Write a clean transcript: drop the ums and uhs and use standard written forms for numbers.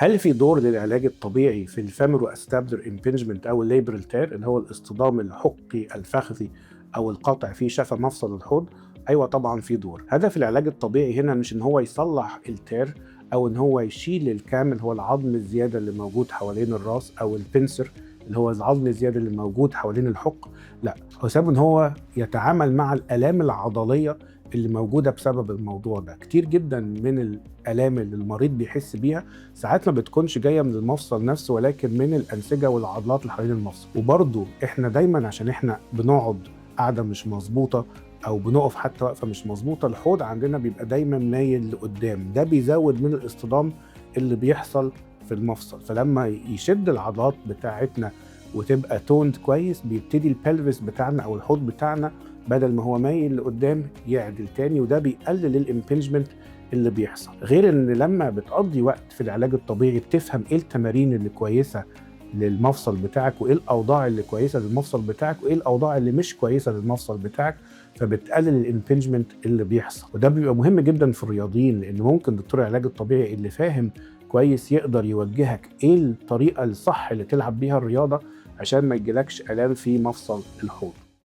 هل في دور للعلاج الطبيعي في الفيمورو استابدر امبنجمنت او الليبرال تير اللي هو الاصطدام الحقي الفخذي او القطع في شفا مفصل الحوض؟ ايوه طبعا في دور. هدف العلاج الطبيعي هنا مش ان هو يصلح التير او ان هو يشيل الكامل هو العظم الزياده اللي موجود حوالين الراس او البنسر اللي هو العظم الزياده اللي موجود حوالين الحق، لا، هو سبب ان هو يتعامل مع الالام العضليه اللي موجوده بسبب الموضوع ده. كتير جدا من الالام اللي المريض بيحس بيها ساعات ما بتكونش جايه من المفصل نفسه ولكن من الانسجه والعضلات اللي حوالين المفصل. وبرضه احنا دايما عشان احنا بنقعد قاعده مش مظبوطه او بنقف حتى وقفه مش مظبوطه، الحوض عندنا بيبقى دايما مايل لقدام، ده بيزود من الاصطدام اللي بيحصل في المفصل. فلما يشد العضلات بتاعتنا وتبقى توند كويس بيبتدي البلفس بتاعنا او الحوض بتاعنا بدل ما هو مايل لقدام يعدل تاني، وده بيقلل الامبنجمنت اللي بيحصل. غير ان لما بتقضي وقت في العلاج الطبيعي بتفهم ايه التمارين اللي كويسه للمفصل بتاعك وايه الاوضاع اللي كويسه للمفصل بتاعك وايه الاوضاع اللي مش كويسه للمفصل بتاعك، فبتقلل الامبنجمنت اللي بيحصل. وده بيبقى مهم جدا في الرياضيين لان ممكن دكتور العلاج الطبيعي اللي فاهم كويس يقدر يوجهك ايه الطريقه الصح اللي تلعب بيها الرياضه عشان ما يجيلكش الام في مفصل الحوض.